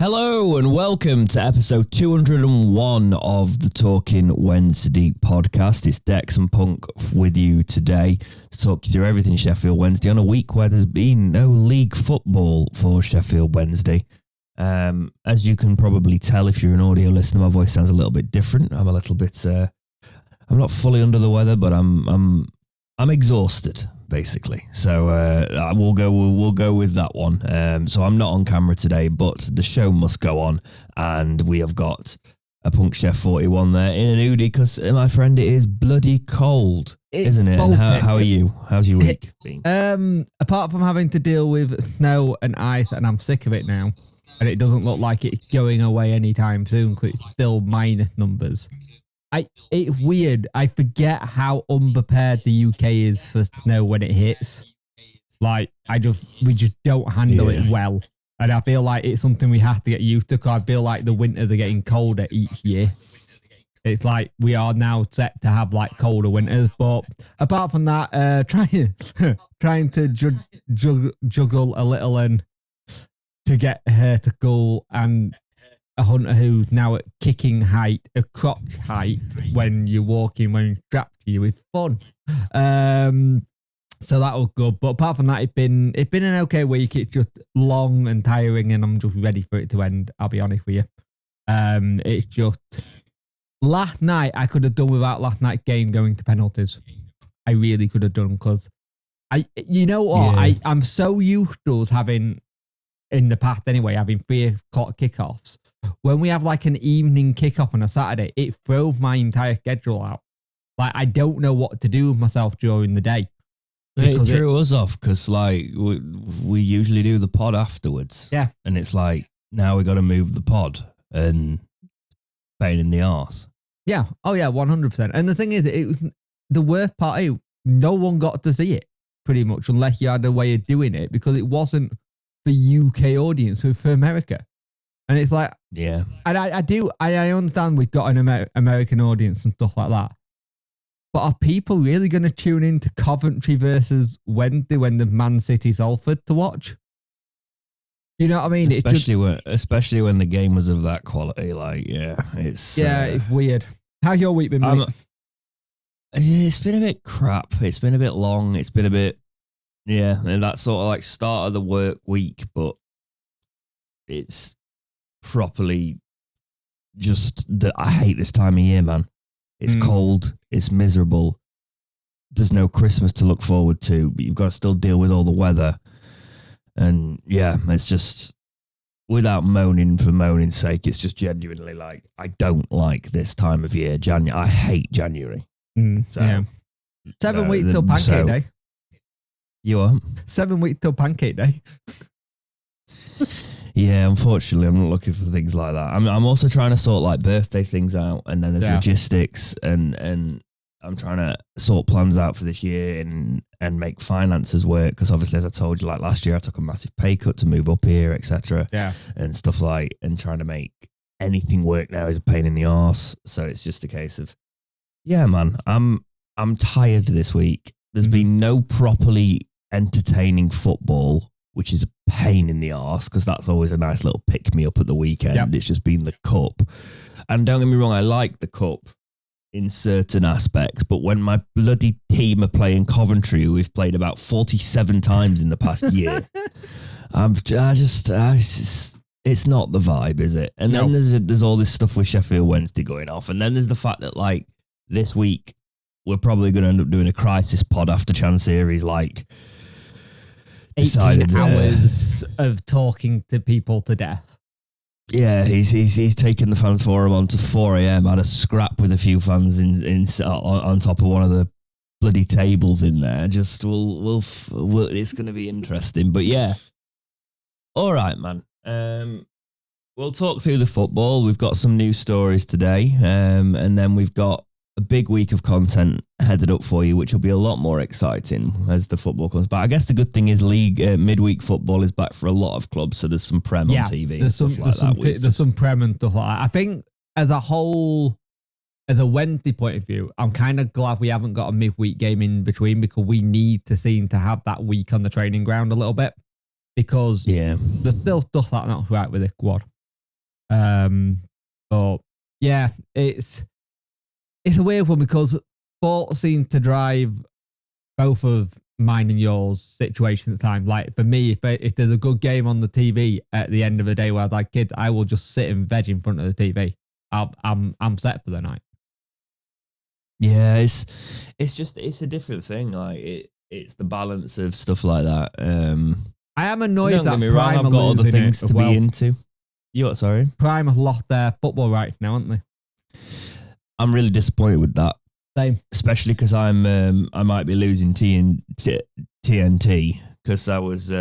Hello and welcome to episode 201 of the Talking Wednesday podcast. It's Dex and Punk with you today to talk you through everything Sheffield Wednesday on a week where there's been no league football for Sheffield Wednesday. As you can probably tell if you're an audio listener, my voice sounds a little bit different. I'm a little bit, I'm not fully under the weather, but I'm exhausted, basically. So we'll go with that one. So I'm not on camera today, but the show must go on, and we have got a Punk Chef 41 there in an hoodie because, my friend, it is bloody cold, isn't it? And how are you? How's your week been? Apart from having to deal with snow and ice, and I'm sick of it now, and it doesn't look like it's going away anytime soon because it's still minus numbers. It's weird. I forget how unprepared the UK is for snow when it hits. Like, we just don't handle it well. And I feel like it's something we have to get used to because I feel like the winters are getting colder each year. It's like we are now set to have like colder winters. But apart from that, trying to juggle a little and to get her to cool, and a hunter who's now at kicking height, a crotch height when you're walking, when you're strapped to you, is fun. So that was good. But apart from that, it's been an okay week. It's just long and tiring, and I'm just ready for it to end. I'll be honest with you. It's just last night I could have done without last night's game going to penalties. I really could have done because you know what? Yeah. I'm so used to us having, in the past anyway, having 3 o'clock kickoffs. When we have like an evening kickoff on a Saturday, it throws my entire schedule out. Like, I don't know what to do with myself during the day. It threw us off because like we usually do the pod afterwards. Yeah. And it's like, now we got to move the pod and pain in the arse. Yeah. Oh yeah, 100%. And the thing is, it was the worst part. No one got to see it pretty much unless you had a way of doing it because it wasn't for UK audience, it was for America. And it's like, yeah. And I understand we've got an American audience and stuff like that. But are people really going to tune into Coventry versus Wednesday when the Man City Salford to watch? You know what I mean? Especially when the game was of that quality. Like, yeah, it's weird. How's your week been, mate? It's been a bit crap. It's been a bit long. It's been a bit, and that sort of like start of the work week, but it's properly just that I hate this time of year, man. It's cold, it's miserable, there's no Christmas to look forward to, but you've got to still deal with all the weather. And yeah, it's just, without moaning for moaning's sake, it's just genuinely like, I don't like this time of year. I hate January. 7 weeks till Pancake Day. You are? 7 weeks till Pancake Day. Yeah, unfortunately, I'm not looking for things like that. I'm also trying to sort like birthday things out, and then there's logistics, and I'm trying to sort plans out for this year and make finances work. Because obviously, as I told you, like last year, I took a massive pay cut to move up here, etc. Yeah, and stuff like, and trying to make anything work now is a pain in the arse. So it's just a case of, yeah, man, I'm tired this week. There's been no properly entertaining football, which is a pain in the arse because that's always a nice little pick-me-up at the weekend. Yep. It's just been the cup. And don't get me wrong, I like the cup in certain aspects, but when my bloody team are playing Coventry, who we've played about 47 times in the past year, it's not the vibe, is it? And then there's all this stuff with Sheffield Wednesday going off. And then there's the fact that, like, this week, we're probably going to end up doing a crisis pod after Chan series, like 18 hours of talking to people to death. Yeah, he's taken the fan forum on to 4 a.m. Had a scrap with a few fans on top of one of the bloody tables in there. Just we'll it's going to be interesting. But yeah, all right, man. We'll talk through the football. We've got some news stories today, and then we've got a big week of content headed up for you, which will be a lot more exciting as the football comes back. I guess the good thing is midweek football is back for a lot of clubs, so there's some Prem on TV. There's some Prem and stuff like that. I think as a whole, as a Wednesday point of view, I'm kind of glad we haven't got a midweek game in between because we need to seem to have that week on the training ground a little bit because there's still stuff like that not right with the squad. But yeah, it's a weird one because sports seem to drive both of mine and yours situation at the time. Like for me, if there's a good game on the TV at the end of the day where I'd like kids, I will just sit and veg in front of the TV. I'm set for the night. Yeah, it's a different thing. Like it's the balance of stuff like that. I am annoyed don't that get me wrong, Prime I've got other things to be into. You what? Sorry, Prime have lost their football rights now, haven't they? I'm really disappointed with that. Same. Especially because I might be losing TNT because I was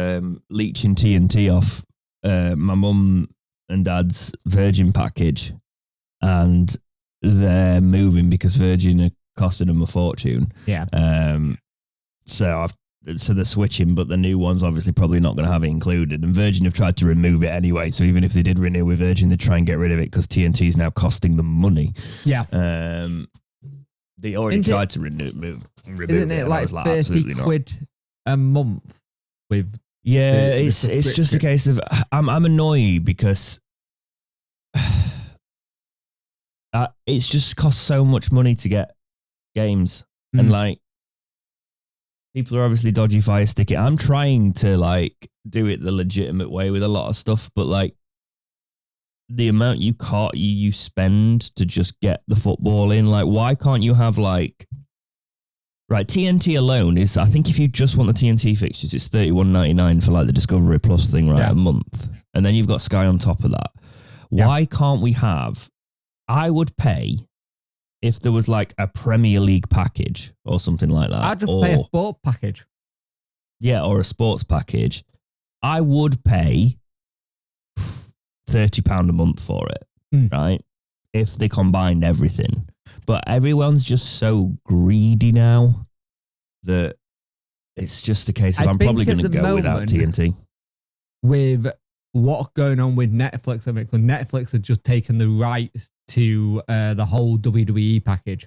leeching TNT off my mum and dad's Virgin package, and they're moving because Virgin are costing them a fortune. Yeah. So they're switching, but the new one's obviously probably not going to have it included. And Virgin have tried to remove it anyway. So even if they did renew with Virgin, they'd try and get rid of it because TNT is now costing them money. Yeah. They already tried to remove isn't it. Like 30 quid a month with. Yeah, it's just a case of I'm annoyed because it's just cost so much money to get games and like. People are obviously dodgy fire sticking. I'm trying to like do it the legitimate way with a lot of stuff, but like the amount you spend to just get the football in, like why can't you have like TNT alone is I think if you just want the TNT fixtures, it's $31.99 for like the Discovery Plus thing, a month, and then you've got Sky on top of that. Why can't we have? I would pay. If there was like a Premier League package or something like that. I'd just pay a sport package. Yeah, or a sports package. I would pay £30 a month for it, right? If they combined everything. But everyone's just so greedy now that it's just a case of I'm probably going to go without TNT. With what's going on with Netflix, because Netflix had just taken the rights to the whole WWE package.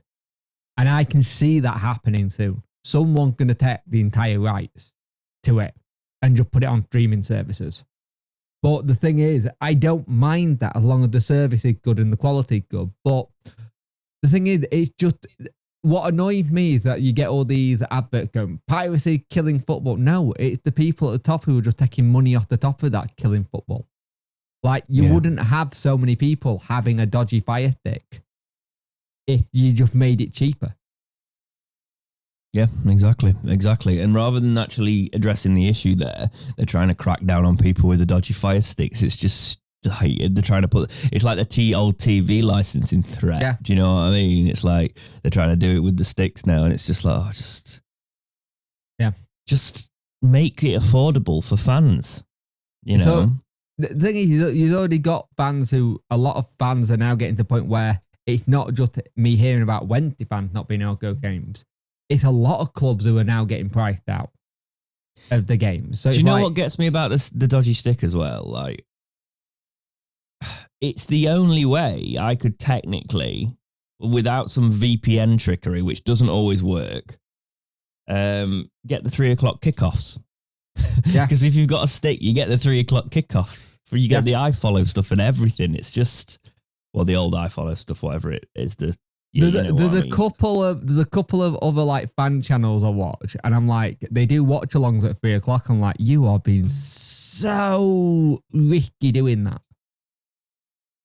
And I can see that happening soon. Someone's going to take the entire rights to it and just put it on streaming services. But the thing is, I don't mind that as long as the service is good and the quality is good. But the thing is, it's just, what annoys me is that you get all these adverts going, piracy killing football. No, it's the people at the top who are just taking money off the top of that killing football. Like, you wouldn't have so many people having a dodgy Fire Stick if you just made it cheaper. Yeah, exactly. And rather than actually addressing the issue there, they're trying to crack down on people with the dodgy Fire Sticks. It's just, like, they're trying to put, it's like the old TV licensing threat. Yeah. Do you know what I mean? It's like they're trying to do it with the sticks now, and it's just like, just make it affordable for fans, you know? So, the thing is, you've already got fans a lot of fans are now getting to the point where it's not just me hearing about Wednesday fans not being able to go games. It's a lot of clubs who are now getting priced out of the games. So do you know what gets me about the dodgy stick as well? Like, it's the only way I could technically, without some VPN trickery, which doesn't always work, get the 3 o'clock kickoffs. Yeah, because if you've got a stick, you get the 3 o'clock kickoffs. You get the iFollow stuff and everything. It's just, well, the old iFollow stuff, whatever it is. There's a couple of other like fan channels I watch, and I'm like, they do watch alongs at 3 o'clock. I'm like, you are being so risky doing that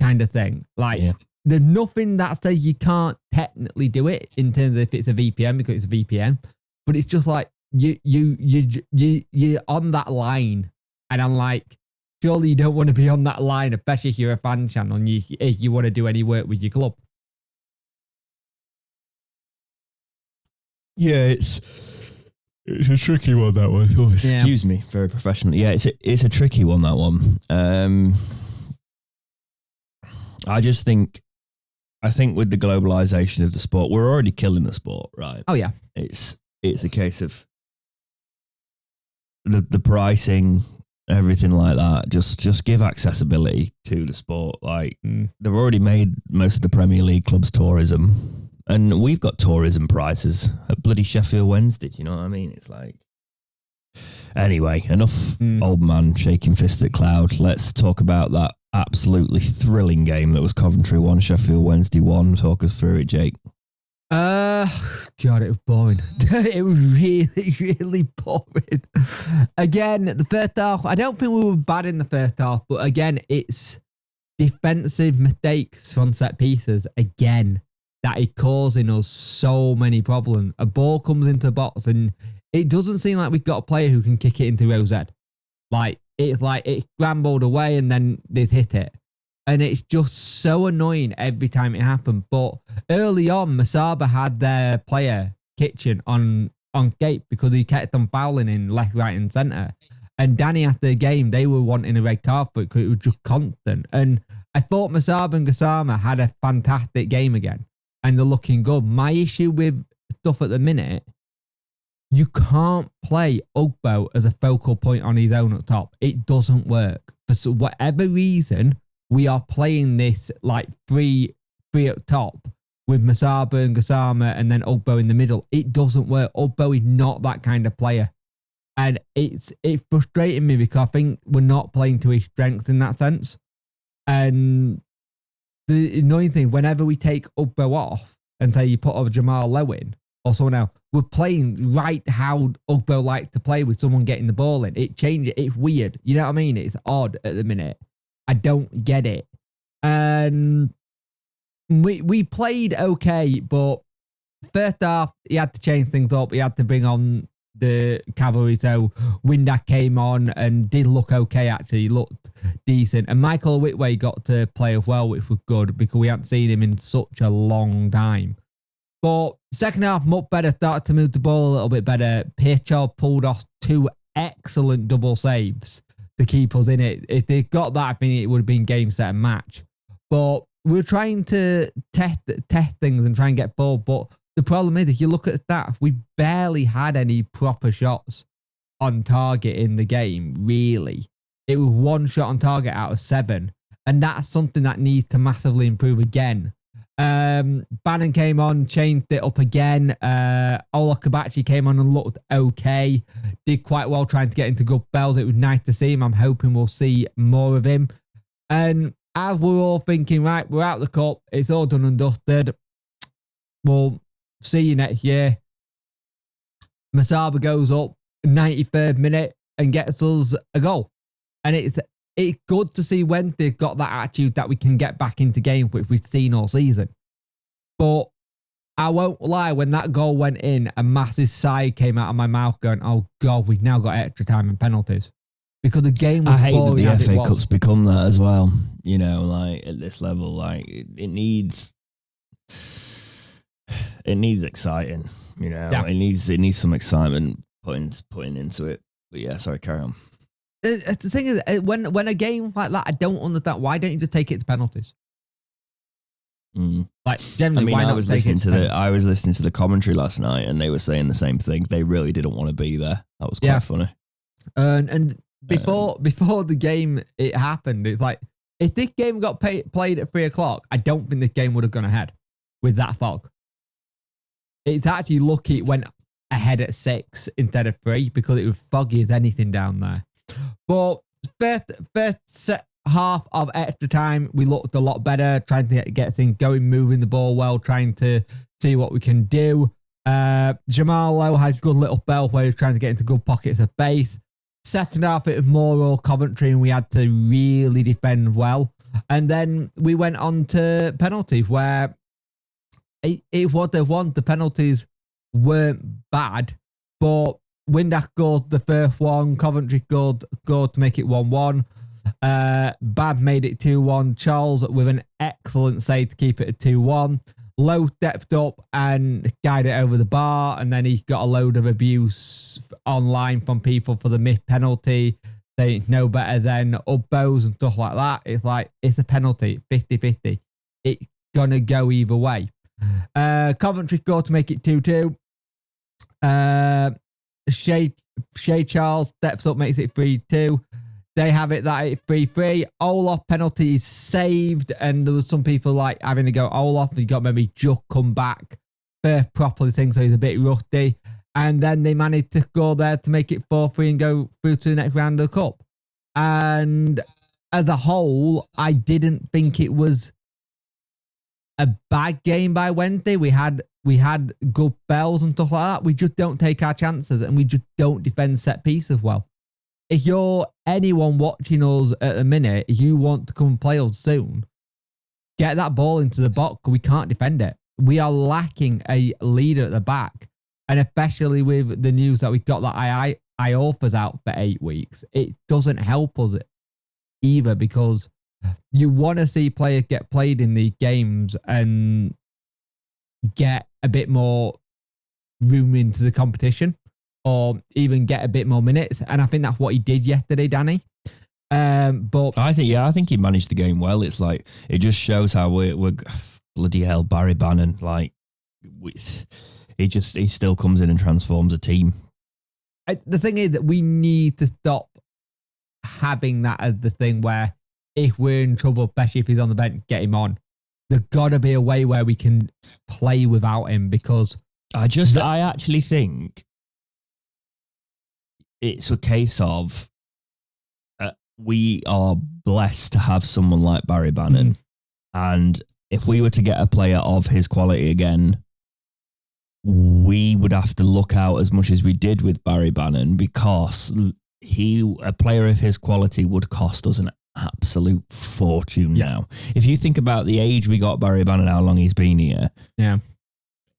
kind of thing. Like, there's nothing that says you can't technically do it in terms of if it's a VPN, because it's a VPN, but it's just like you're on that line, and I'm like, surely you don't want to be on that line, especially if you're a fan channel and if you want to do any work with your club. Yeah, it's a tricky one, that one. Oh, excuse me, very professional. Yeah, it's a tricky one, that one. I think with the globalization of the sport, we're already killing the sport, right? Oh yeah, it's a case of the pricing, everything like that. Just give accessibility to the sport. Like, they've already made most of the Premier League clubs tourism. And we've got tourism prices at bloody Sheffield Wednesday. Do you know what I mean? It's like, anyway, enough old man shaking fists at cloud. Let's talk about that absolutely thrilling game that was Coventry 1, Sheffield Wednesday 1. Talk us through it, Jake. God, it was boring. It was really, really boring. Again, the first half, I don't think we were bad in the first half, but again, it's defensive mistakes from set pieces again that is causing us so many problems. A ball comes into the box and it doesn't seem like we've got a player who can kick it into OZ. Like it scrambled away and then they'd hit it. And it's just so annoying every time it happened. But early on, Masaba had their player, Kitchen, on gate because he kept on fouling in left, right and centre. And Danny, after the game, they were wanting a red card for it because it was just constant. And I thought Masaba and Gassama had a fantastic game again. And they're looking good. My issue with stuff at the minute, you can't play Ugbo as a focal point on his own up top. It doesn't work. For whatever reason, we are playing this like three up top with Masaba and Gassama and then Ugbo in the middle. It doesn't work. Ugbo is not that kind of player. And it's frustrating me because I think we're not playing to his strengths in that sense. And the annoying thing, whenever we take Ugbo off and say you put over Jamal Lowe in or someone else, we're playing right how Ugbo liked to play with someone getting the ball in. It changes. It's weird. You know what I mean? It's odd at the minute. I don't get it. And we played okay, but first half, he had to change things up. He had to bring on the cavalry. So Windack came on and did look okay, actually. He looked decent. And Michael Whitway got to play as well, which was good because we hadn't seen him in such a long time. But second half, much better. Started to move the ball a little bit better. Pirchard pulled off 2 excellent double saves to keep us in it. If they got that, I think it would have been game, set and match. But we're trying to test things and try and get forward. But the problem is, if you look at that, we barely had any proper shots on target in the game, really. It was 1 shot on target out of 7. And that's something that needs to massively improve again. Bannon came on, changed it up again. Ola Kabachi came on and looked okay. Did quite well trying to get into good bells. It was nice to see him. I'm hoping we'll see more of him. And as we're all thinking, right, we're out of the cup. It's all done and dusted. We'll see you next year. Masaba goes up 93rd minute and gets us a goal. And it's good to see when they've got that attitude that we can get back into games, which we've seen all season. But I won't lie, when that goal went in, a massive sigh came out of my mouth going, oh God, we've now got extra time and penalties. Because the game was I hate that boring the as FA it was. Cup's become that as well. You know, like at this level, like it needs exciting. You know, Yeah. it needs some excitement putting into it. But yeah, sorry, carry on. The thing is, when a game like that, I don't understand. Why don't you just take it to penalties? Like generally, why not I was listening to the commentary last night, and they were saying the same thing. They really didn't want to be there. That was quite funny. And before the game it happened, it's like if this game got played at 3:00, I don't think this game would have gone ahead with that fog. It's actually lucky it went ahead at 6 instead of 3 because it was foggy as anything down there. But first half of extra time, we looked a lot better, trying to get things going, moving the ball well, trying to see what we can do. Jamal Lowe had a good little bell where he was trying to get into good pockets of base. Second half, it was more all Coventry and we had to really defend well. And then we went on to penalties where it was the one. The penalties weren't bad, but Windass scored the first one. Coventry scored to make it 1-1. Bad made it 2-1. Charles with an excellent save to keep it at 2-1. Lowe stepped up and guided it over the bar, and then he got a load of abuse online from people for the missed penalty. They know better than Ubbos and stuff like that. It's like, it's a penalty, 50-50. It's gonna go either way. Coventry scored to make it 2-2. Shay Charles steps up, makes it 3-2. They have it that it's 3-3. Olaf penalty is saved, and there was some people like having to go Olaf. You got maybe Juck come back first properly thing, so he's a bit rusty. And then they managed to score there to make it 4-3 and go through to the next round of the cup. And as a whole, I didn't think it was a bad game by Wednesday. We had good bells and stuff like that. We just don't take our chances and we just don't defend set pieces well. If you're anyone watching us at the minute, you want to come and play us soon, get that ball into the box. We can't defend it. We are lacking a leader at the back. And especially with the news that we got that Iorfa's out for 8 weeks, it doesn't help us either, because you want to see players get played in the games and get a bit more room into the competition, or even get a bit more minutes. And I think that's what he did yesterday, Danny. But I think he managed the game well. It's like, it just shows how we're bloody hell, Barry Bannon. Like, he still comes in and transforms a team. The thing is that we need to stop having that as the thing where if we're in trouble, especially if he's on the bench, get him on. There's got to be a way where we can play without him, because I actually think it's a case of we are blessed to have someone like Barry Bannon. And if we were to get a player of his quality again, we would have to look out as much as we did with Barry Bannon, because a player of his quality would cost us an absolute fortune now. If you think about the age we got Barry Bannon, how long he's been here. Yeah.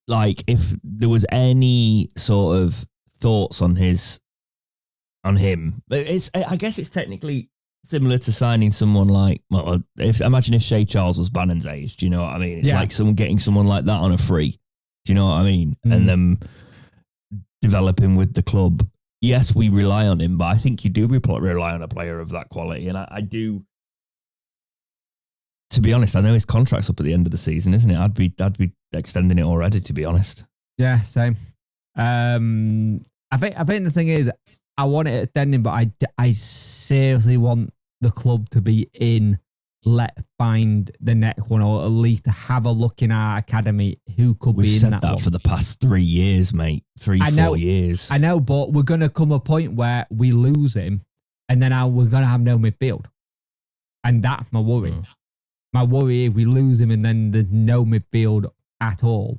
Like, if there was any sort of thoughts on him, I guess it's technically similar to signing someone like, well, imagine if Shea Charles was Bannon's age. Do you know what I mean? It's like getting someone like that on a free. Do you know what I mean? And then developing with the club. Yes, we rely on him, but I think you do rely on a player of that quality. And I do, to be honest, I know his contract's up at the end of the season, isn't it? I'd be extending it already, to be honest. Yeah, same. I think the thing is, I want it extending, but I seriously want the club to be in. Let's find the next one, or at least have a look in our academy who could be in that one. We've said that for the past 3 years, mate. 4 years. I know, but we're going to come a point where we lose him, and then we're going to have no midfield. And that's my worry. My worry is we lose him and then there's no midfield at all.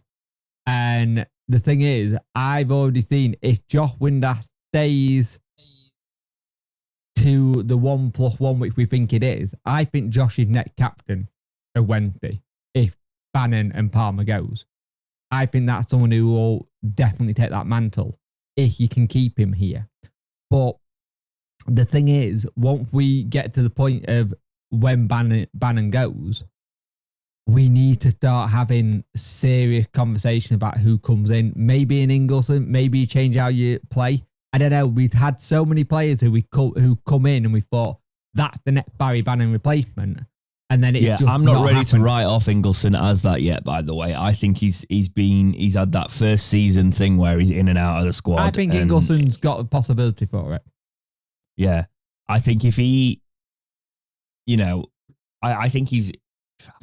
And the thing is, I've already seen if Josh Windass stays to the 1+1, which we think it is, I think Josh is next captain of Wednesday if Bannon and Palmer goes. I think that's someone who will definitely take that mantle if you can keep him here. But the thing is, once we get to the point of when Bannon goes, we need to start having serious conversation about who comes in. Maybe an Ingleson, maybe change how you play. I don't know. We've had so many players who come in and we thought that's the next Barry Bannon replacement, and then it's just I'm not ready happened. to write off Ingleson as that yet. By the way, I think he's had that first season thing where he's in and out of the squad. I think Ingleson's got a possibility for it. Yeah, I think if he, I think he's.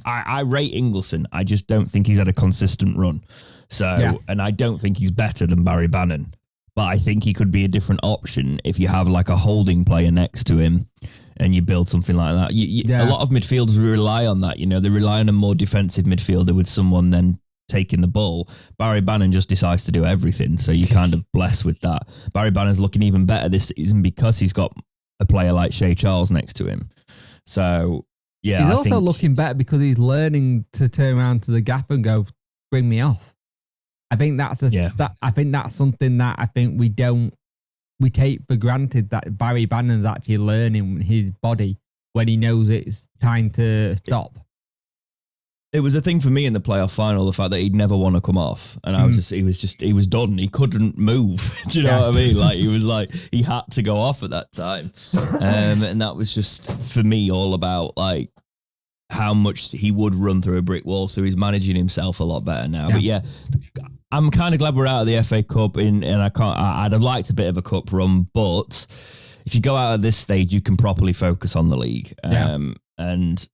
I rate Ingleson. I just don't think he's had a consistent run. So, and I don't think he's better than Barry Bannon. But I think he could be a different option if you have like a holding player next to him and you build something like that. A lot of midfielders rely on that. They rely on a more defensive midfielder with someone then taking the ball. Barry Bannon just decides to do everything. So you kind of blessed with that. Barry Bannon's looking even better this season because he's got a player like Shea Charles next to him. So, yeah. He's also looking better because he's learning to turn around to the gap and go, bring me off. I think I think that's something that I think we take for granted, that Barry Bannon's actually learning his body when he knows it's time to stop. It was a thing for me in the playoff final, the fact that he'd never want to come off. And he was done. He couldn't move. Do you know what I mean? Like, he had to go off at that time. And that was just, for me, all about like how much he would run through a brick wall. So he's managing himself a lot better now. Yeah. But I'm kind of glad we're out of the FA Cup and I'd have liked a bit of a cup run, but if you go out at this stage, you can properly focus on the league. And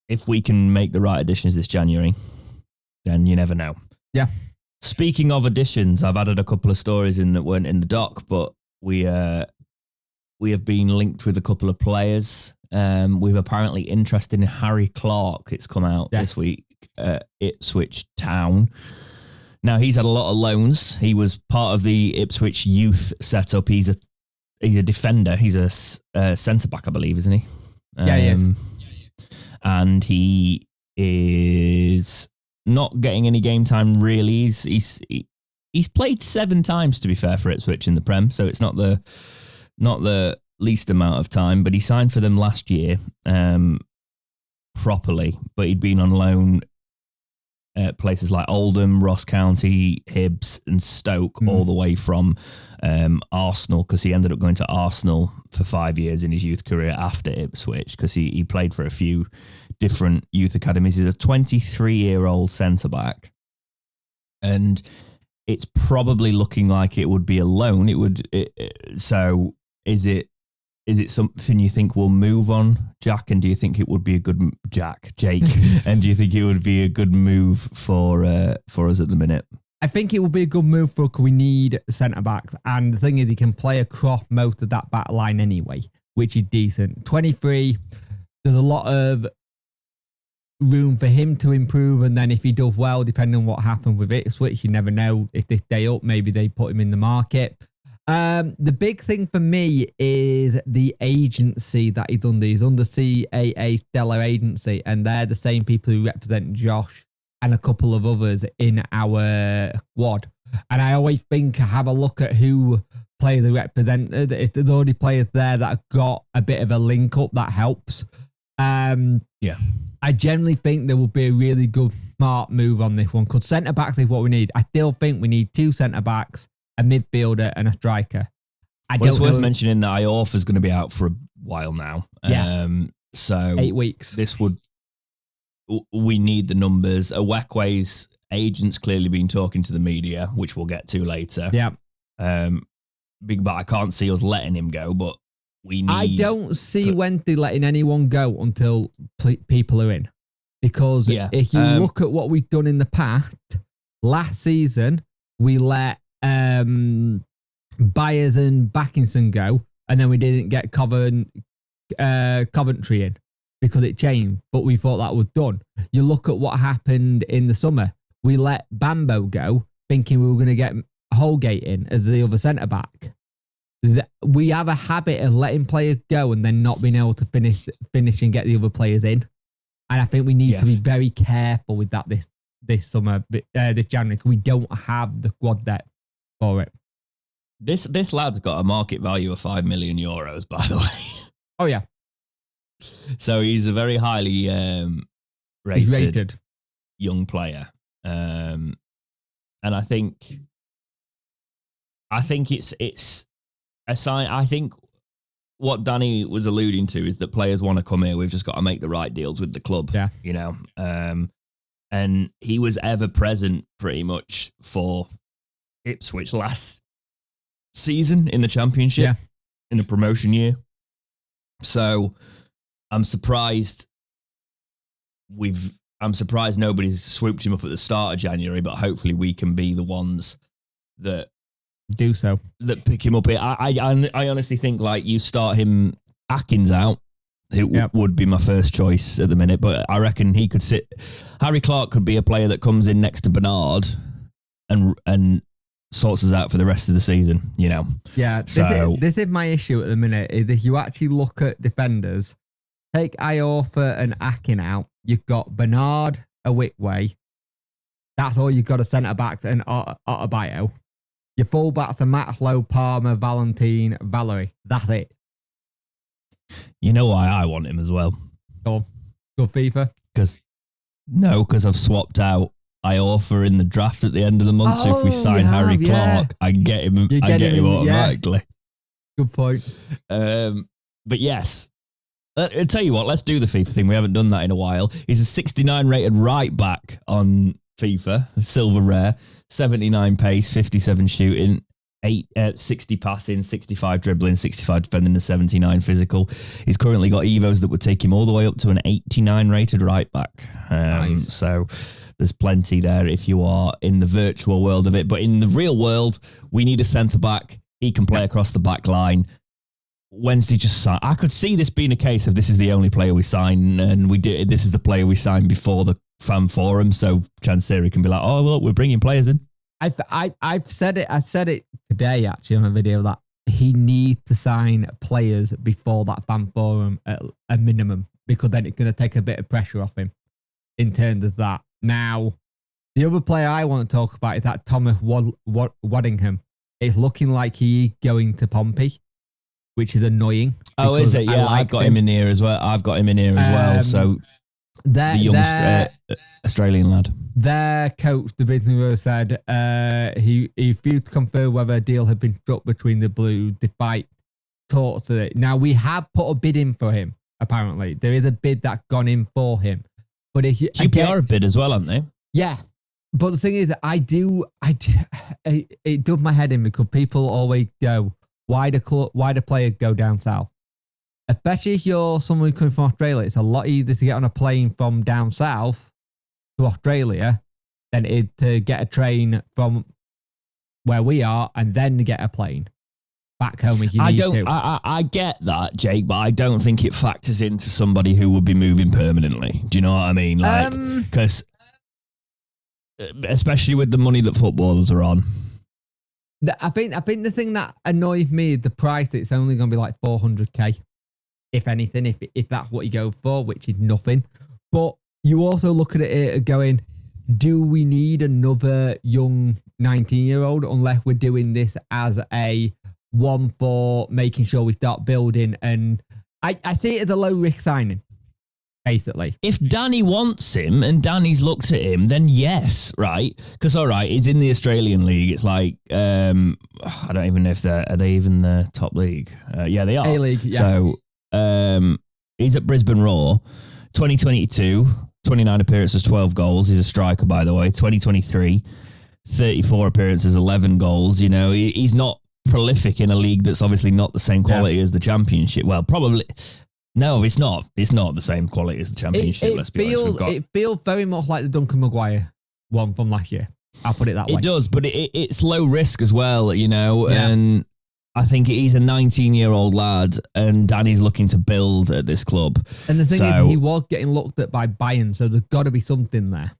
if we can make the right additions this January, then you never know. Yeah. Speaking of additions, I've added a couple of stories in that weren't in the doc, but we have been linked with a couple of players We've apparently interested in Harry Clark. It's come out this week. Ipswich Town. Now he's had a lot of loans. He was part of the Ipswich youth setup. He's a defender. He's a centre back, I believe, isn't he? Yeah, he is. And he is not getting any game time really. He's played 7 times, to be fair, for Ipswich in the Prem, so it's not the least amount of time. But he signed for them last year properly, but he'd been on loan at places like Oldham, Ross County, Hibs and Stoke, all the way from Arsenal, because he ended up going to Arsenal for 5 years in his youth career after Ipswich, because he played for a few different youth academies. He's a 23-year-old centre-back, and it's probably looking like it would be a loan. So is it something you think will move on, Jack? And do you think it would be a good Jake? And do you think it would be a good move for us at the minute? I think it will be a good move for us. We need centre backs, and the thing is, he can play across most of that back line anyway, which is decent. 23, there's a lot of room for him to improve, and then if he does well, depending on what happened with Ipswich, you never know. If they stay up, maybe they put him in the market. The big thing for me is the agency that he's under. He's under CAA Stellar Agency, and they're the same people who represent Josh and a couple of others in our squad. And I always think, have a look at who players are represented. If there's already players there that have got a bit of a link up, that helps. I generally think there will be a really good, smart move on this one, because centre-backs is what we need. I still think we need 2 centre-backs, a midfielder and a striker. It's worth mentioning that Iorfa's going to be out for a while now. Yeah. So 8 weeks. We need the numbers. Awekwe's agent's clearly been talking to the media, which we'll get to later. Yeah. Big, but I can't see us letting him go, but we need... I don't see Wednesday letting anyone go until people are in. Because if you look at what we've done in the past, last season, we let Byers and Backinson go, and then we didn't get Coventry in because it changed, but we thought that was done. You look at what happened in the summer. We let Bambo go, thinking we were going to get Holgate in as the other centre-back. We have a habit of letting players go and then not being able to finish and get the other players in. And I think we need to be very careful with that this summer, this January, because we don't have the squad depth for it. This lad's got a market value of €5 million, by the way. Oh, yeah. So he's a very highly rated young player. And I think it's a sign. I think what Danny was alluding to is that players want to come here. We've just got to make the right deals with the club. Yeah. You know, and he was ever present pretty much for Ipswich last season in the Championship, in the promotion year. So I'm surprised nobody's swooped him up at the start of January, but hopefully we can be the ones that do so, that pick him up. I honestly think, like, you start him Atkins out, it would be my first choice at the minute, but I reckon he could sit. Harry Clark could be a player that comes in next to Bernard and sorts us out for the rest of the season, you know. Yeah, this is my issue at the minute. Is if you actually look at defenders, take Iorfa and Akin out, you've got Bernard, Awikwe. That's all you've got, a centre-back and Otterbayo. Your full-backs are Matlow, Palmer, Valentine, Valerie. That's it. You know why I want him as well? Go on. Good FIFA? Because I've swapped out Iorfa in the draft at the end of the month. So if we sign Harry Clark, I get him automatically. Yeah. Good point. But yes, I'll tell you what, let's do the FIFA thing. We haven't done that in a while. He's a 69 rated right back on FIFA, silver rare, 79 pace, 57 shooting, 60 passing, 65 dribbling, 65 defending, and 79 physical. He's currently got Evos that would take him all the way up to an 89 rated right back. Nice. So there's plenty there if you are in the virtual world of it. But in the real world, we need a centre back. He can play across the back line. Wednesday just signed. I could see this being a case of this is the only player we sign, and this is the player we signed before the fan forum. So Chansiri can be like, oh, well, we're bringing players in. I've said it. I said it today actually on a video that he needs to sign players before that fan forum at a minimum, because then it's going to take a bit of pressure off him in terms of that. Now, the other player I want to talk about is that Thomas Waddingham. It's looking like he's going to Pompey, which is annoying. Oh, is it? Yeah, I've got him in here as well. So the young Australian lad. Their coach, the business said he refused to confirm whether a deal had been struck between the Blues despite talks of it. Now, we have put a bid in for him, apparently. There is a bid that's gone in for him. But QPR a bid as well, aren't they? Yeah. But the thing is, it does my head in, because people always go, why the player go down south? Especially if you're someone coming from Australia, it's a lot easier to get on a plane from down south to Australia than it is to get a train from where we are and then get a plane back home if you need to. I get that, Jake, but I don't think it factors into somebody who would be moving permanently. Do you know what I mean? Like, because especially with the money that footballers are on. I think the thing that annoys me is the price. It's only going to be like 400k, if anything, if that's what you go for, which is nothing. But you also look at it going, do we need another young 19-year-old unless we're doing this as a one for making sure we start building? And I see it as a low-risk signing, basically. If Danny wants him and Danny's looked at him, then yes, right? Because, all right, he's in the Australian league. It's like, I don't even know if are they even the top league? Yeah, they are. A-League, yeah. So he's at Brisbane Roar, 2022, 29 appearances, 12 goals. He's a striker, by the way. 2023, 34 appearances, 11 goals. You know, he's not prolific in a league that's obviously not the same quality as the Championship. Well, probably... No, it's not. It's not the same quality as the Championship, let's be honest. It feels very much like the Duncan Maguire one from last year. I'll put it that way. It does, but it's low risk as well, you know, and I think he's a 19-year-old lad and Danny's looking to build at this club. And the thing is, he was getting looked at by Bayern, so there's got to be something there.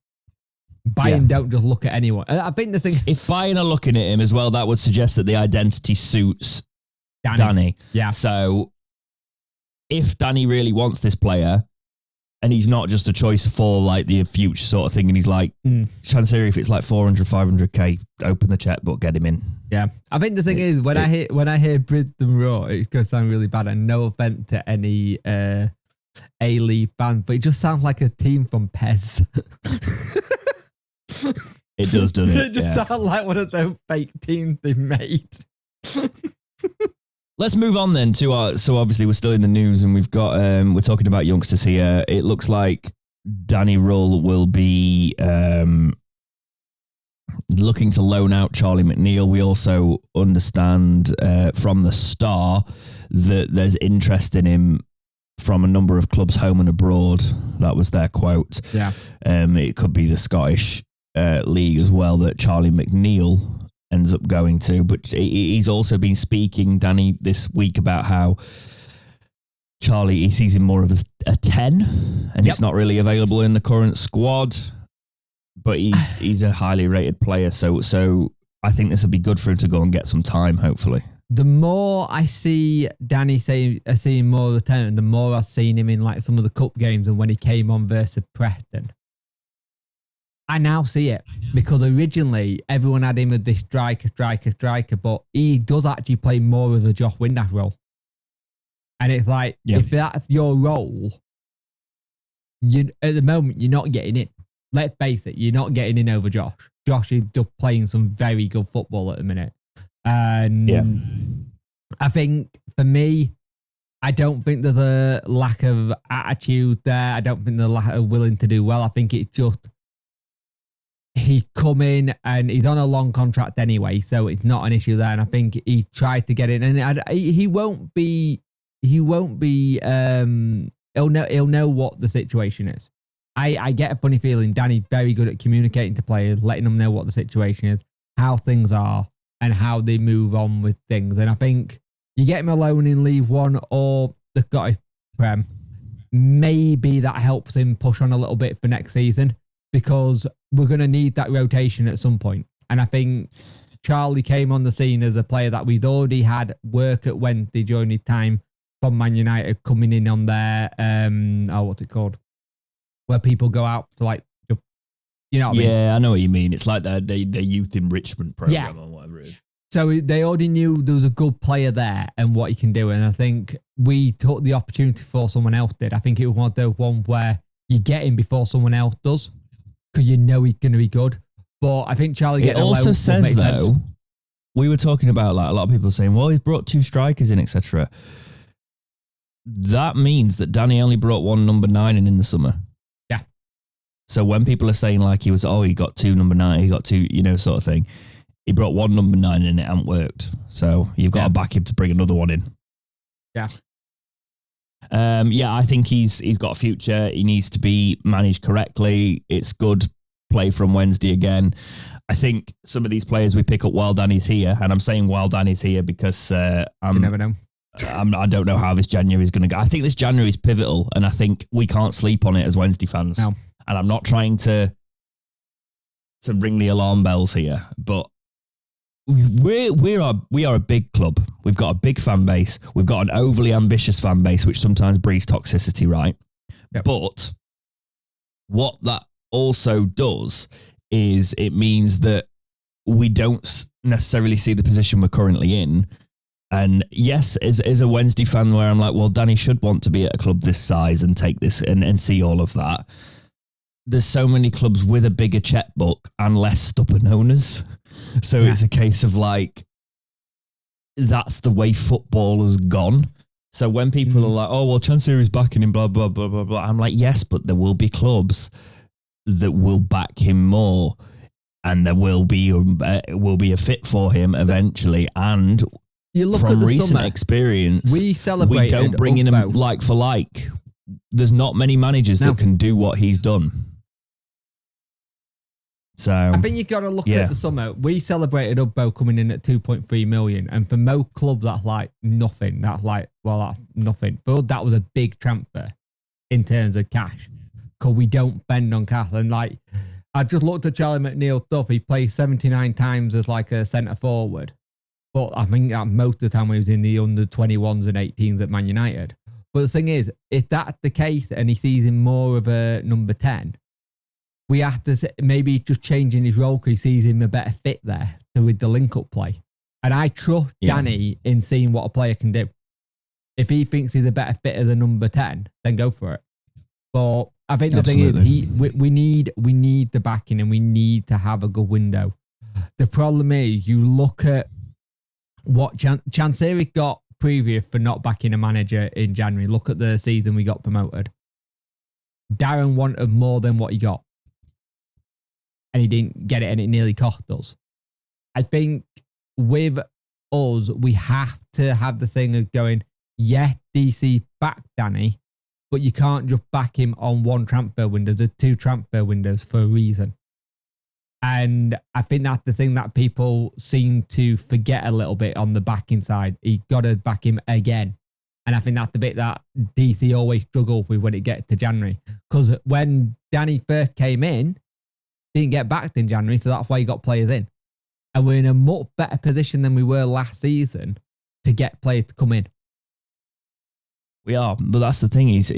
Bayern don't just look at anyone. I think the thing... If Bayern are looking at him as well, that would suggest that the identity suits Danny. Yeah. So... if Danny really wants this player and he's not just a choice for like the future sort of thing, and he's like, Chansiri, if it's like 400, 500k, open the checkbook, get him in. Yeah. I think the thing is, when I hear Brisbane Roar, it's going to sound really bad, and no offense to any A-League fan, but it just sounds like a team from Pez. It does, doesn't it? It just sounds like one of those fake teams they made. Let's move on then to our. So obviously we're still in the news, and we've got we're talking about youngsters here. It looks like Danny Rull will be looking to loan out Charlie McNeil. We also understand from the Star that there's interest in him from a number of clubs home and abroad. That was their quote. Yeah. It could be the Scottish league as well that Charlie McNeil ends up going to, but he's also been speaking, Danny, this week about how Charlie, he sees him more of as a 10 and it's not really available in the current squad, but he's a highly rated player, so I think this would be good for him to go and get some time, hopefully. The more I see Danny seeing more of the 10, the more I've seen him in like some of the cup games and when he came on versus Preston. I now see it, because originally everyone had him as this striker, but he does actually play more of a Josh Windass role. And it's like, if that's your role, at the moment, you're not getting in. Let's face it, you're not getting in over Josh. Josh is just playing some very good football at the minute. And I think, for me, I don't think there's a lack of attitude there. I don't think there's a lack of willing to do well. I think it's just... he come in and he's on a long contract anyway, so it's not an issue there. And I think he tried to get in, and he won't be. He'll know what the situation is. I get a funny feeling Danny's very good at communicating to players, letting them know what the situation is, how things are, and how they move on with things. And I think You get him alone in League One or the Scottish Prem. Maybe that helps him push on a little bit for next season because we're going to need that rotation at some point. And I think Charlie came on the scene as a player that we'd already had work at Wednesday during his time from Man United coming in on their, what's it called? Where people go out to like, you know what I mean? Yeah, I know what you mean. It's like their youth enrichment program or whatever it is. So they already knew there was a good player there and what he can do. And I think we took the opportunity before someone else did. I think it was one of the ones where you get him before someone else does because you know he's going to be good. But I think Charlie It also says, though, we were talking about like a lot of people saying, well, he's brought 2 strikers in, etc. That means that Danny only brought 1 number 9 in the summer. Yeah. So when people are saying like he got 2 number 9, he got 2, sort of thing. He brought 1 number 9 in and it hasn't worked. So you've got to back him to bring another one in. Yeah. I think he's got a future. He needs to be managed correctly. It's good play from Wednesday again. I think some of these players we pick up while Danny's here, and I'm saying while Danny's here because you never know. I don't know how this January is going to go. I think this January is pivotal, and I think we can't sleep on it as Wednesday fans. No. And I'm not trying to ring the alarm bells here, but we are a big club. We've got a big fan base. We've got an overly ambitious fan base, which sometimes breeds toxicity, right? Yep. But what that also does is it means that we don't necessarily see the position we're currently in. And yes, as a Wednesday fan where I'm like, well, Danny should want to be at a club this size and take this and see all of that. There's so many clubs with a bigger checkbook and less stubborn owners. So it's a case of like, that's the way football has gone. So when people are like, oh, well, Chancery's backing him, blah, blah, blah, blah, blah. I'm like, yes, but there will be clubs that will back him more and there will be a fit for him eventually. And you look from at the recent summer, experience, we don't bring in him like for like. There's not many managers that can do what he's done. So I think you've got to look at the summer. We celebrated Ugbo coming in at 2.3 million. And for most clubs, that's like nothing. That's nothing. For us, that was a big transfer in terms of cash. Because we don't bend on cash. And like, I just looked at Charlie McNeil's stuff. He played 79 times as like a centre forward. But I think that most of the time he was in the under 21s and 18s at Man United. But the thing is, if that's the case and he sees him more of a number 10, we have to maybe just changing his role because he sees him a better fit there with the link-up play. And I trust Danny in seeing what a player can do. If he thinks he's a better fit as a number 10, then go for it. But I think the thing is, we need the backing and we need to have a good window. The problem is, you look at what Chancery got previous for not backing a manager in January. Look at the season we got promoted. Darren wanted more than what he got. And he didn't get it and it nearly cost us. I think with us, we have to have the thing of going, DC back Danny, but you can't just back him on one transfer window. There's 2 transfer windows for a reason. And I think that's the thing that people seem to forget a little bit on the backing side. You got to back him again. And I think that's the bit that DC always struggle with when it gets to January. Because when Danny first came in, didn't get backed in January, so that's why he got players in. And we're in a much better position than we were last season to get players to come in. We are, but that's the thing. It's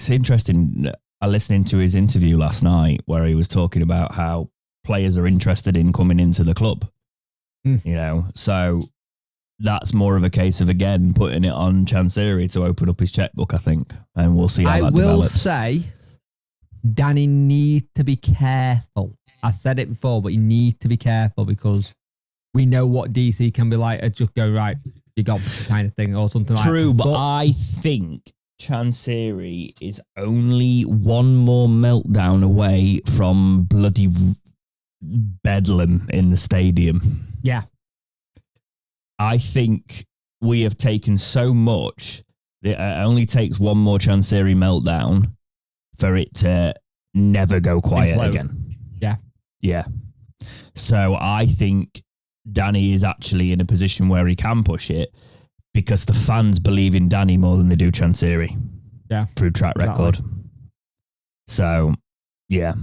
interesting listening to his interview last night where he was talking about how players are interested in coming into the club. So that's more of a case of, again, putting it on Chancery to open up his checkbook, I think, and we'll see how that develops. I will say, Danny needs to be careful. I said it before, but you need to be careful because we know what DC can be like. Just go, right, you got kind of thing or something like that. True, but I think Chancery is only one more meltdown away from bloody bedlam in the stadium. Yeah. I think we have taken so much that it only takes one more Chancery meltdown for it to never go quiet again. Yeah. Yeah. So I think Danny is actually in a position where he can push it because the fans believe in Danny more than they do Chansiri. Yeah. Through track record. So, yeah.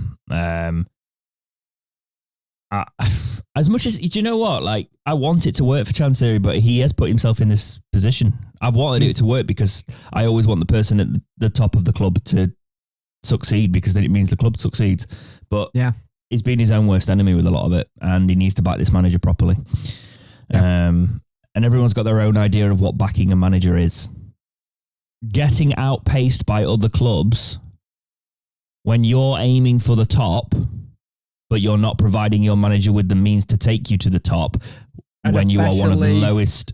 As much as, do you know what? Like, I want it to work for Chansiri, but he has put himself in this position. I've wanted it to work because I always want the person at the top of the club to succeed, because then it means the club succeeds. But he's been his own worst enemy with a lot of it, and he needs to back this manager properly. Yeah. And everyone's got their own idea of what backing a manager is. Getting outpaced by other clubs when you're aiming for the top, but you're not providing your manager with the means to take you to the top, and when you are one of the lowest.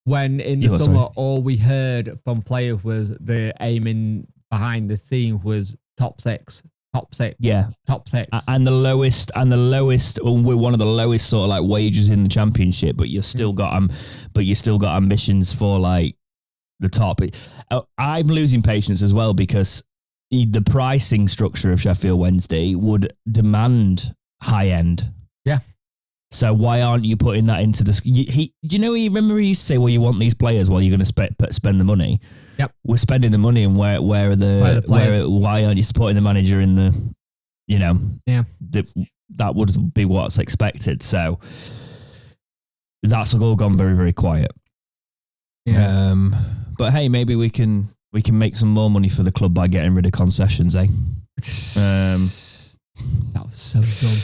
When in the summer, all we heard from players was the aiming behind the scene was top six. Yeah. Top six. And the lowest, we're one of the lowest sort of like wages in the championship, but you've still got ambitions for like the top. I'm losing patience as well, because the pricing structure of Sheffield Wednesday would demand high end. Yeah. So why aren't you putting that into the? You remember he used to say, "Well, you want these players, well, you're going to spend the money." Yep. We're spending the money, and why aren't you supporting the manager in the? That would be what's expected. So that's all gone very, very quiet. Yeah. But hey, maybe we can make some more money for the club by getting rid of concessions, eh? That was so dumb.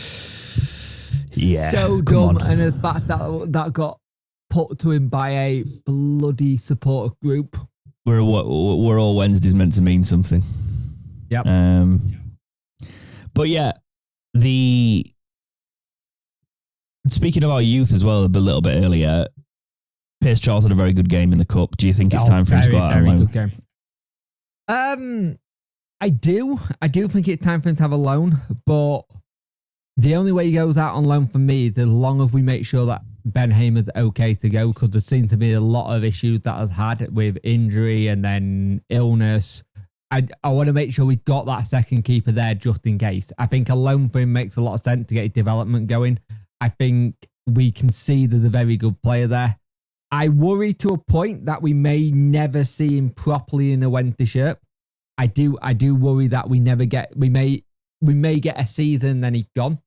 Yeah, so dumb, and the fact that got put to him by a bloody supporter group. We're all Wednesdays meant to mean something. Yep. But yeah, speaking of our youth as well, a little bit earlier, Pierce Charles had a very good game in the cup. Do you think it's time for him to go out on loan? Good game. I do think it's time for him to have a loan, but the only way he goes out on loan for me, the longer we make sure that Ben Hamer's okay to go, because there seems to be a lot of issues that has had with injury and then illness. I want to make sure we've got that second keeper there just in case. I think a loan for him makes a lot of sense to get his development going. I think we can see there's a very good player there. I worry to a point that we may never see him properly in a Wednesday shirt. I do worry that we may get a season, then he's gone.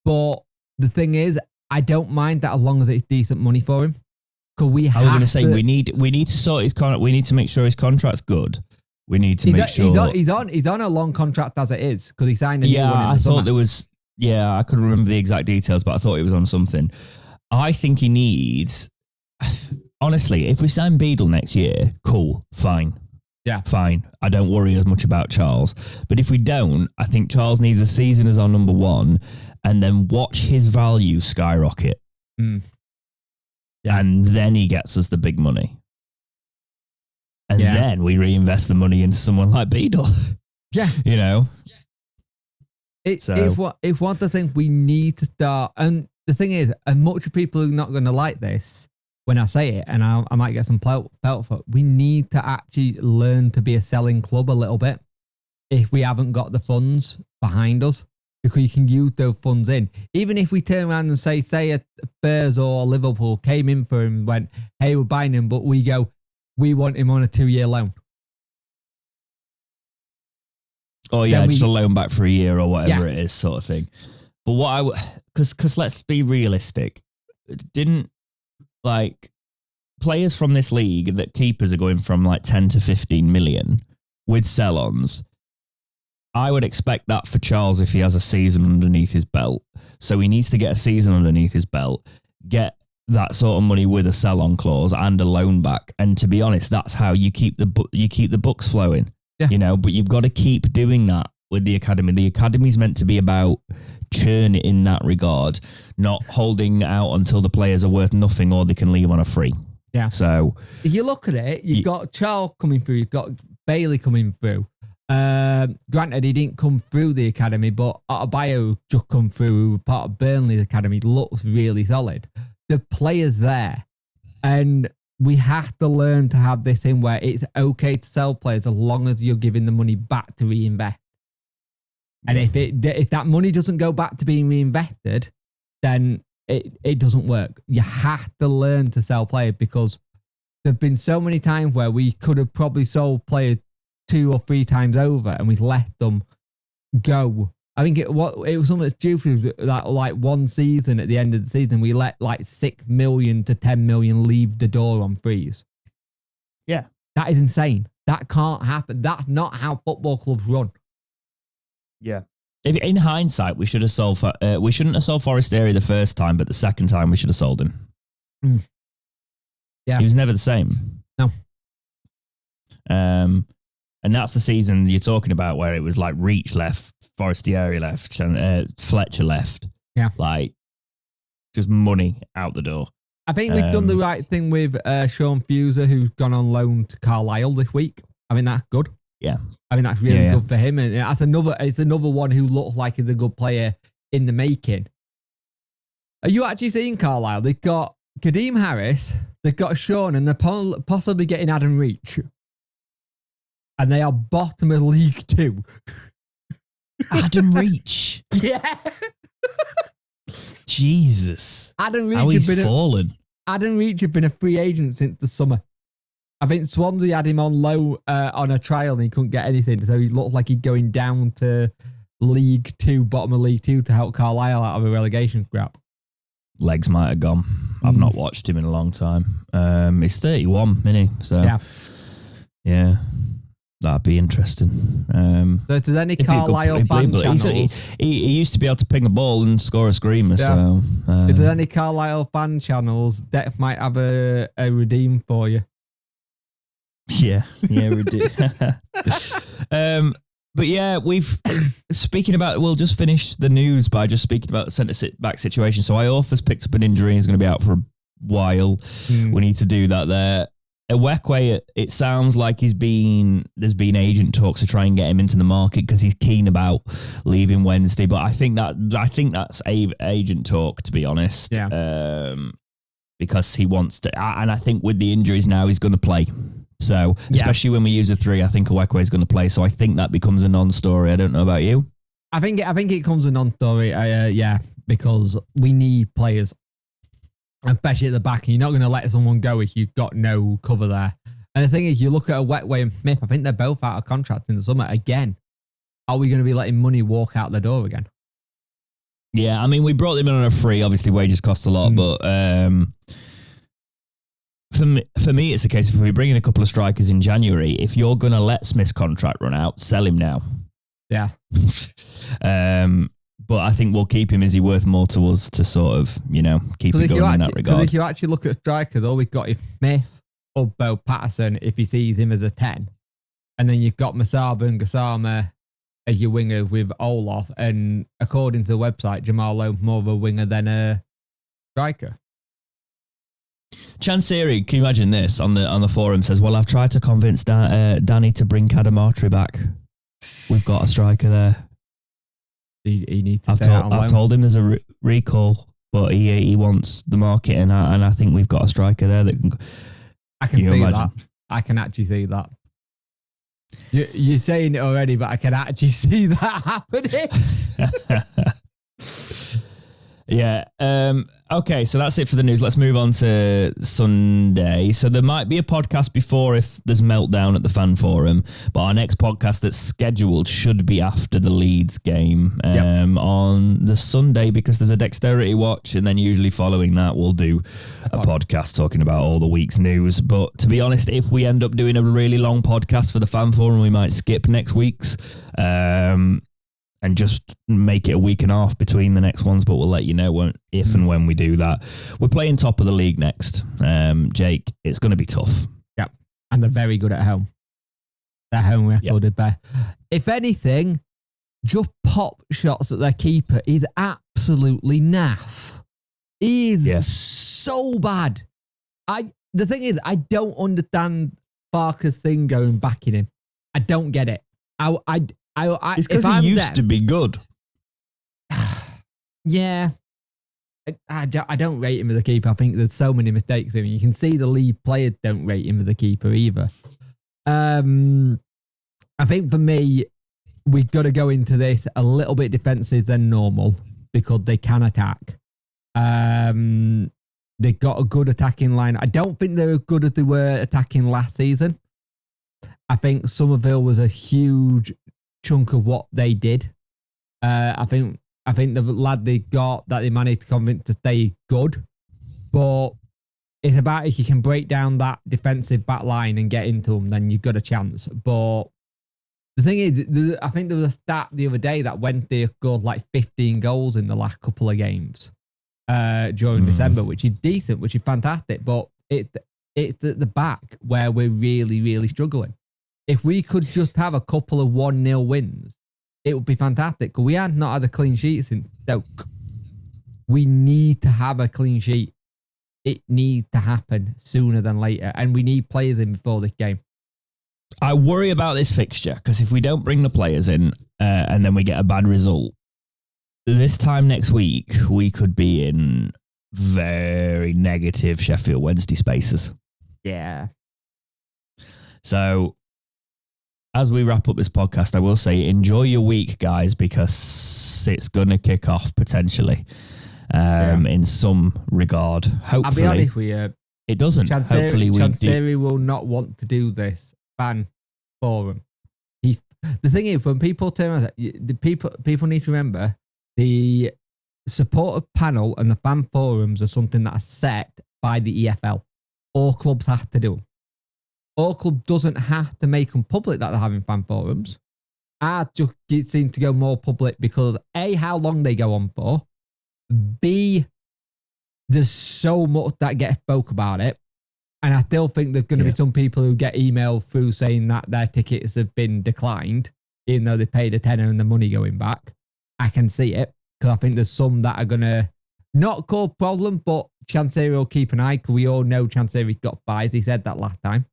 But the thing is, I don't mind that as long as it's decent money for him. Because we need to sort his contract. We need to make sure his contract's good. We need to make sure he's on a long contract as it is, because he signed a new one in the I summer. thought there was. Yeah, I couldn't remember the exact details, but I thought it was on something. I think he needs. Honestly, if we sign Beadle next year, cool, fine. Yeah. Fine. I don't worry as much about Charles. But if we don't, I think Charles needs a season as our number one, and then watch his value skyrocket. Yeah. And then he gets us the big money. And then we reinvest the money into someone like Beadle. Yeah. You know? If one of the things we need to start, and the thing is, and much people are not going to like this when I say it, and I might get some felt for it, we need to actually learn to be a selling club a little bit if we haven't got the funds behind us, because you can use those funds in. Even if we turn around and say a Spurs or Liverpool came in for him and went, hey, we're buying him, but we want him on a 2-year loan. Oh yeah, just a loan back for a year or whatever it is, sort of thing. But because let's be realistic, didn't like players from this league that keepers are going from like 10 to 15 million with sell-ons. I would expect that for Charles if he has a season underneath his belt. So he needs to get a season underneath his belt, get that sort of money with a sell-on clause and a loan back. And to be honest, that's how you keep the books flowing. Yeah. You know, but you've got to keep doing that with the academy. The academy's meant to be about churn in that regard, not holding out until the players are worth nothing or they can leave on a free. Yeah. So if you look at it, you've got Charles coming through, you've got Bailey coming through. Granted, he didn't come through the academy, but Adebayo just come through, who was part of Burnley's academy, looks really solid. The players there, and we have to learn to have this in where it's okay to sell players as long as you're giving the money back to reinvest. And if that money doesn't go back to being reinvested, then it doesn't work. You have to learn to sell players because there have been so many times where we could have probably sold players 2 or 3 times over and we've let them go. I think it was something stupid that like one season at the end of the season, we let like 6 million to 10 million leave the door on frees. Yeah. That is insane. That can't happen. That's not how football clubs run. Yeah. If, in hindsight, we should have sold. We shouldn't have sold Forestieri the first time, but the second time we should have sold him. Yeah, he was never the same. No. And that's the season you're talking about where it was like Reach left, Forestieri left, and Fletcher left. Yeah, like just money out the door. I think we've done the right thing with Sean Fuser, who's gone on loan to Carlisle this week. I mean, that's good. Yeah. I mean, that's really good for him. And it's another one who looks like he's a good player in the making. Are you actually seeing Carlisle? They've got Kadeem Harris, they've got Sean, and they're possibly getting Adam Reach. And they are bottom of League 2. Adam Reach? Yeah. Jesus. Adam Reach how he's fallen. Adam Reach had been a free agent since the summer. I think Swansea had him on low on a trial and he couldn't get anything. So he looked like he's going down to League 2, bottom of League 2 to help Carlisle out of a relegation scrap. Legs might have gone. I've not watched him in a long time. He's 31, isn't he? So, yeah. That'd be interesting. So if there's any Carlisle fan channels... He used to be able to ping a ball and score a screamer. Yeah. So if there's any Carlisle fan channels, Death might have a redeem for you. Yeah, we did. But yeah, we'll just finish the news by just speaking about the centre-back situation. So Iorfa's picked up an injury and is going to be out for a while. We need to do that there. Ewekwe, it sounds like there's been agent talks to try and get him into the market because he's keen about leaving Wednesday. But I think that's agent talk, to be honest. Yeah. Because he wants to, and I think with the injuries now, he's going to play. So, especially when we use a 3, I think Ewekwe is going to play. So I think that becomes a non-story. I don't know about you. I think it becomes a non-story. Because we need players, especially at the back. And you're not going to let someone go if you've got no cover there. And the thing is, you look at Ewekwe and Smith. I think they're both out of contract in the summer. Again, are we going to be letting money walk out the door again? Yeah, I mean, we brought them in on a free. Obviously, wages cost a lot, but for me, it's a case of if we bring in a couple of strikers in January, if you're going to let Smith's contract run out, sell him now. Yeah. But I think we'll keep him. Is he worth more to us to sort of, keep it going in that regard? If you actually look at strikers, all we've got is Smith or Bo Patterson if he sees him as a 10. And then you've got Masaba and Gassama as your wingers with Olaf. And according to the website, Jamal Lowe's more of a winger than a striker. Chansiri, can you imagine this on the forum says, well, I've tried to convince Danny to bring Kadamatri back. We've got a striker there. He needs to I've told him there's a recall, but he wants the market, and I think we've got a striker there that can. I can see that. I can actually see that. You're saying it already, but I can actually see that happening. Yeah. Okay, so that's it for the news. Let's move on to Sunday. So there might be a podcast before if there's meltdown at the fan forum, but our next podcast that's scheduled should be after the Leeds game on the Sunday because there's a dexterity watch, and then usually following that we'll do a podcast talking about all the week's news. But to be honest, if we end up doing a really long podcast for the fan forum, we might skip next week's. And just make it a week and a half between the next ones, but we'll let you know if and when we do that. We're playing top of the league next. Jake, it's going to be tough. Yeah, and they're very good at home. Their home record is better. If anything, just pop shots at their keeper is absolutely naff. He's so bad. The thing is, I don't understand Barker's thing going back in him. I don't get it. It's because he used to be good. Yeah. I don't rate him as a keeper. I think there's so many mistakes in him. You can see the lead players don't rate him as a keeper either. I think for me, we've got to go into this a little bit defensive than normal because they can attack. They got a good attacking line. I don't think they're as good as they were attacking last season. I think Somerville was a huge chunk of what they did. I think the lad they got that they managed to convince to stay good, but it's about if you can break down that defensive back line and get into them, then you've got a chance. But the thing is, I think there was a stat the other day that Wednesday scored like 15 goals in the last couple of games during December, which is decent, which is fantastic. But it's at the back where we're really, really struggling. If we could just have a couple of 1-0 wins, it would be fantastic. Because we had not had a clean sheet since Stoke. We need to have a clean sheet. It needs to happen sooner than later. And we need players in before this game. I worry about this fixture because if we don't bring the players in and then we get a bad result, this time next week, we could be in very negative Sheffield Wednesday spaces. Yeah. So as we wrap up this podcast, I will say enjoy your week, guys, because it's going to kick off potentially in some regard. Hopefully. I'll be honest with you. It doesn't. Hopefully Chansiri will not want to do this fan forum. The thing is, when people turn around, the people need to remember the supporter panel and the fan forums are something that are set by the EFL. All clubs have to do. All club doesn't have to make them public that they're having fan forums. I just seem to go more public because A, how long they go on for. B, there's so much that gets spoke about it. And I still think there's going to be some people who get emailed through saying that their tickets have been declined, even though they paid a tenner and the money going back. I can see it because I think there's some that are going to not cause problem, but Chansiri will keep an eye because we all know Chansiri got fired. He said that last time,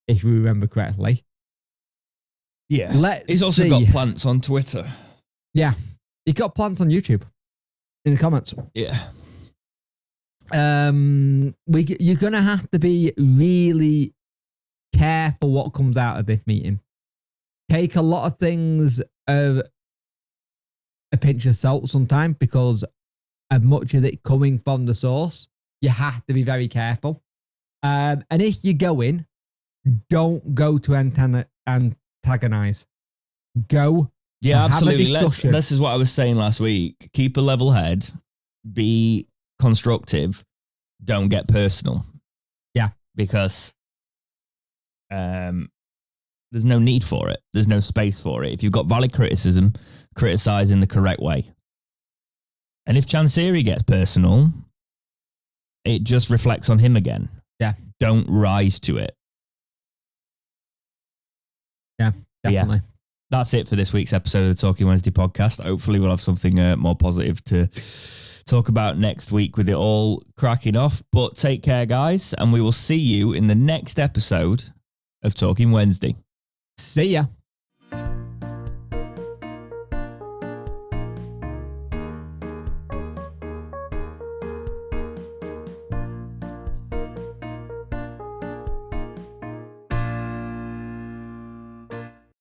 if you remember correctly. Yeah. He's also got plants on Twitter. Yeah. He got plants on YouTube in the comments. Yeah. You're gonna have to be really careful what comes out of this meeting. Take a lot of things of a pinch of salt sometimes because as much as it coming from the source, you have to be very careful. And if you go in, don't go to antagonize. Go. Yeah, absolutely. This is what I was saying last week. Keep a level head. Be constructive. Don't get personal. Yeah. Because there's no need for it. There's no space for it. If you've got valid criticism, criticise in the correct way. And if Chansiri gets personal, it just reflects on him again. Yeah. Don't rise to it. Yeah, definitely. Yeah, that's it for this week's episode of the Talking Wednesday podcast. Hopefully we'll have something more positive to talk about next week with it all cracking off. But take care, guys, and we will see you in the next episode of Talking Wednesday. See ya.